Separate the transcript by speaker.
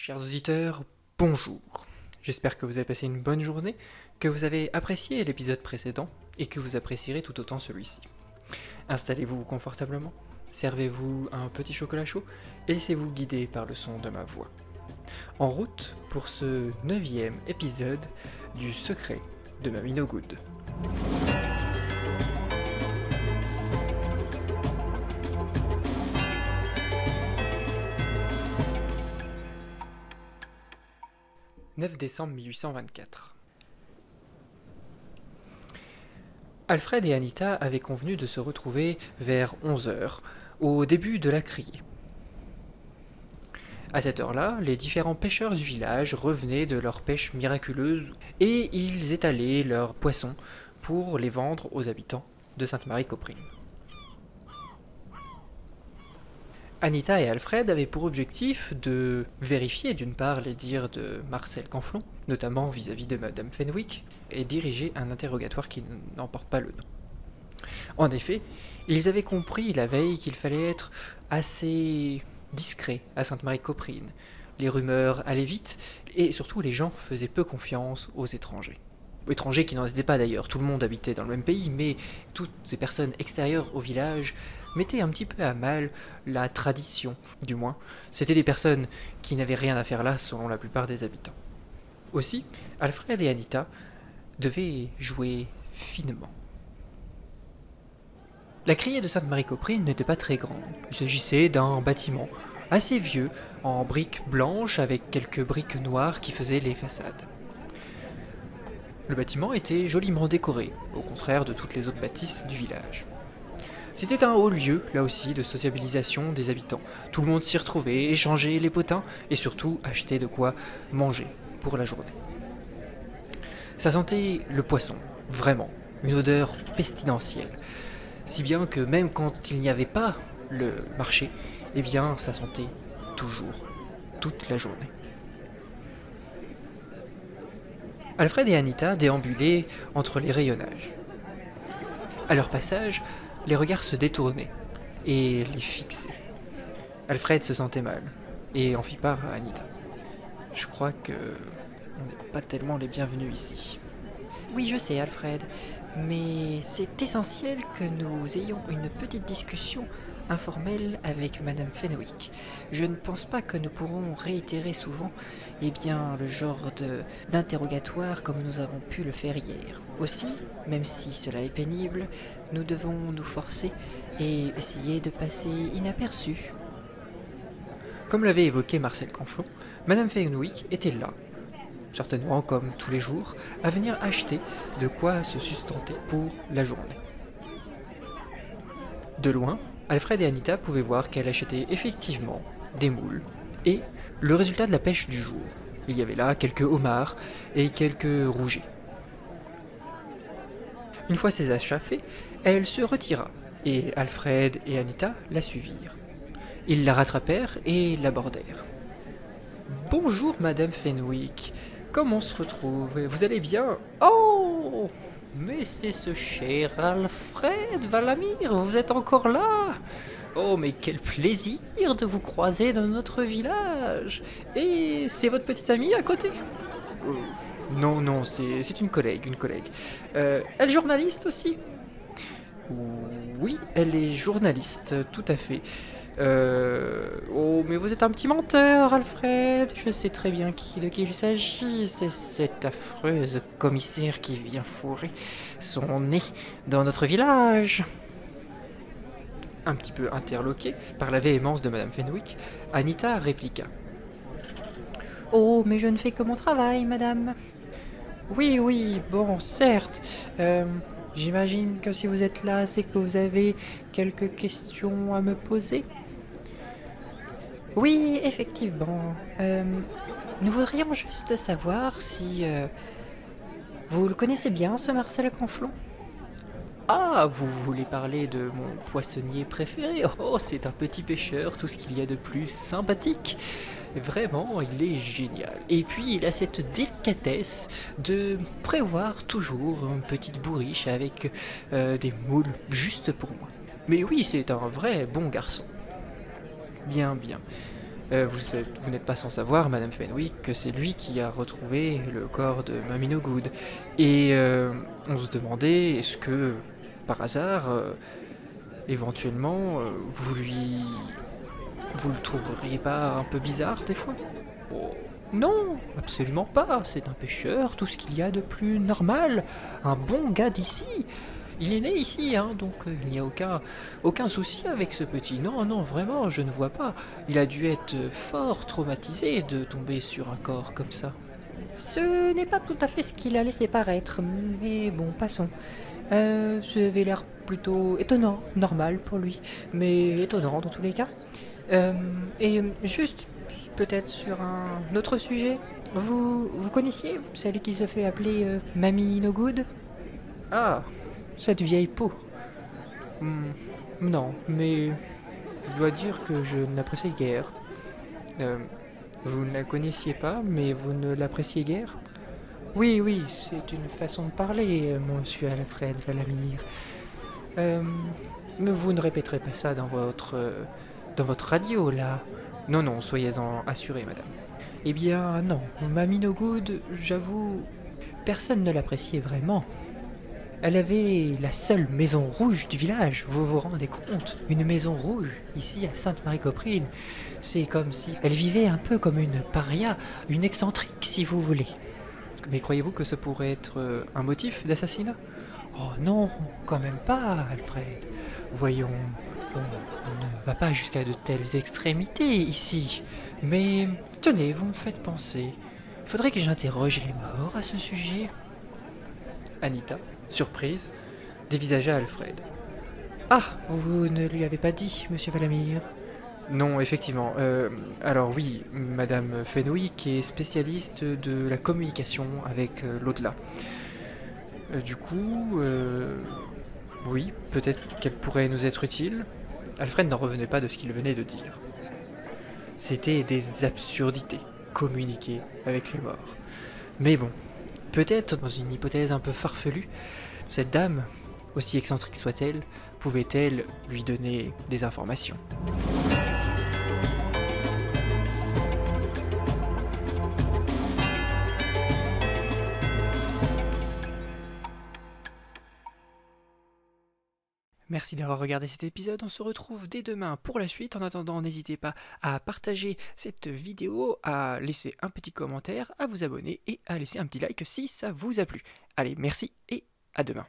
Speaker 1: Chers auditeurs, bonjour. J'espère que vous avez passé une bonne journée, que vous avez apprécié l'épisode précédent et que vous apprécierez tout autant celui-ci. Installez-vous confortablement, servez-vous un petit chocolat chaud et laissez-vous guider par le son de ma voix. En route pour ce 9e épisode du secret de Mamie No Good. « 9 décembre 1824. Alfred et Anita avaient convenu de se retrouver vers 11h, au début de la criée. À cette heure-là, les différents pêcheurs du village revenaient de leur pêche miraculeuse et ils étalaient leurs poissons pour les vendre aux habitants de Sainte-Marie-Copprine. Anita et Alfred avaient pour objectif de vérifier d'une part les dires de Marcel Canflon, notamment vis-à-vis de Madame Fenwick, et diriger un interrogatoire qui n'en porte pas le nom. En effet, ils avaient compris la veille qu'il fallait être assez discret à Sainte-Marie-Copprine. Les rumeurs allaient vite, et surtout les gens faisaient peu confiance aux étrangers. Étrangers qui n'en étaient pas d'ailleurs, tout le monde habitait dans le même pays, mais toutes ces personnes extérieures au village mettaient un petit peu à mal la tradition, du moins. C'étaient des personnes qui n'avaient rien à faire là selon la plupart des habitants. Aussi, Alfred et Anita devaient jouer finement. La criée de Sainte-Marie-Copprine n'était pas très grande. Il s'agissait d'un bâtiment assez vieux, en briques blanches avec quelques briques noires qui faisaient les façades. Le bâtiment était joliment décoré, au contraire de toutes les autres bâtisses du village. C'était un haut lieu, là aussi, de sociabilisation des habitants. Tout le monde s'y retrouvait, échangeait les potins et surtout achetait de quoi manger pour la journée. Ça sentait le poisson, vraiment, une odeur pestilentielle. Si bien que même quand il n'y avait pas le marché, eh bien ça sentait toujours, toute la journée. Alfred et Anita déambulaient entre les rayonnages. À leur passage, les regards se détournaient et les fixaient. Alfred se sentait mal et en fit part à Anita. Je crois que on n'est pas tellement les bienvenus ici.
Speaker 2: Oui, je sais, Alfred, mais c'est essentiel que nous ayons une petite discussion informelle avec Madame Fenwick. Je ne pense pas que nous pourrons réitérer souvent le genre d'interrogatoire comme nous avons pu le faire hier. Aussi, même si cela est pénible, nous devons nous forcer et essayer de passer inaperçus.
Speaker 1: Comme l'avait évoqué Marcel Canflon, Madame Fenwick était là, certainement comme tous les jours, à venir acheter de quoi se sustenter pour la journée. De loin, Alfred et Anita pouvaient voir qu'elle achetait effectivement des moules et le résultat de la pêche du jour. Il y avait là quelques homards et quelques rougets. Une fois ces achats faits, elle se retira et Alfred et Anita la suivirent. Ils la rattrapèrent et l'abordèrent. « Bonjour, Madame Fenwick. Comment on se retrouve? Vous allez bien? Oh, mais c'est ce cher Alfred Valamir, vous êtes encore là? Oh, mais quel plaisir de vous croiser dans notre village. Et c'est votre petite amie à côté? Non, c'est une collègue. Elle est journaliste aussi? Oui, elle est journaliste, tout à fait. Oh, mais vous êtes un petit menteur, Alfred. Je sais très bien de qui il s'agit. C'est cette affreuse commissaire qui vient fourrer son nez dans notre village. Un petit peu interloquée par la véhémence de Madame Fenwick, Anita répliqua.
Speaker 2: Oh, mais je ne fais que mon travail, madame.
Speaker 1: Oui, bon, certes. J'imagine que si vous êtes là, c'est que vous avez quelques questions à me poser.
Speaker 2: Oui, effectivement. Nous voudrions juste savoir si vous le connaissez bien, ce Marcel Canflon?
Speaker 1: Ah, vous voulez parler de mon poissonnier préféré? Oh, c'est un petit pêcheur, tout ce qu'il y a de plus sympathique. Vraiment, il est génial. Et puis, il a cette délicatesse de prévoir toujours une petite bourriche avec des moules juste pour moi. Mais oui, c'est un vrai bon garçon. Bien. Vous n'êtes pas sans savoir, Madame Fenwick, que c'est lui qui a retrouvé le corps de Mamie No Good. Et on se demandait, est-ce que, par hasard, éventuellement, vous le trouveriez pas un peu bizarre des fois?
Speaker 2: Oh, non, absolument pas. C'est un pêcheur, tout ce qu'il y a de plus normal. Un bon gars d'ici. Il est né ici, hein, donc il n'y a aucun souci avec ce petit. Non, non, vraiment, je ne vois pas. Il a dû être fort traumatisé de tomber sur un corps comme ça. Ce n'est pas tout à fait ce qu'il a laissé paraître, mais bon, passons. Ça avait l'air plutôt étonnant, normal pour lui, mais étonnant dans tous les cas. Et juste, peut-être sur un autre sujet, vous connaissiez celle qui se fait appeler Mamie No Good?
Speaker 1: Ah,
Speaker 2: Cette vieille peau.
Speaker 1: non, mais je dois dire que je ne l'apprécie guère. Euh, vous ne la connaissiez pas, mais vous ne l'appréciez guère?
Speaker 2: Oui, oui, c'est une façon de parler, monsieur Alfred Valamir. Mais vous ne répéterez pas ça dans votre radio, là.
Speaker 1: Non, non, soyez-en assurée, madame.
Speaker 2: Eh bien, non. Mamie No Good, j'avoue, personne ne l'appréciait vraiment. Elle avait la seule maison rouge du village, vous vous rendez compte? Une maison rouge, ici à Sainte-Marie-Coprine. C'est comme si elle vivait un peu comme une paria, une excentrique si vous voulez.
Speaker 1: Mais croyez-vous que ce pourrait être un motif d'assassinat?
Speaker 2: Oh non, quand même pas, Alfred. Voyons, on ne va pas jusqu'à de telles extrémités ici. Mais tenez, vous me faites penser. Faudrait que j'interroge les morts à ce sujet.
Speaker 1: Anita, surprise, dévisagea Alfred.
Speaker 2: Ah, vous ne lui avez pas dit, monsieur Valamir?
Speaker 1: Non, effectivement. Alors oui, Madame Fenwick est spécialiste de la communication avec l'au-delà. Du coup, oui, peut-être qu'elle pourrait nous être utile. Alfred n'en revenait pas de ce qu'il venait de dire. C'était des absurdités, communiquer avec les morts. Mais bon, peut-être dans une hypothèse un peu farfelue, cette dame, aussi excentrique soit-elle, pouvait-elle lui donner des informations. Merci d'avoir regardé cet épisode, on se retrouve dès demain pour la suite. En attendant, n'hésitez pas à partager cette vidéo, à laisser un petit commentaire, à vous abonner et à laisser un petit like si ça vous a plu. Allez, merci et à demain.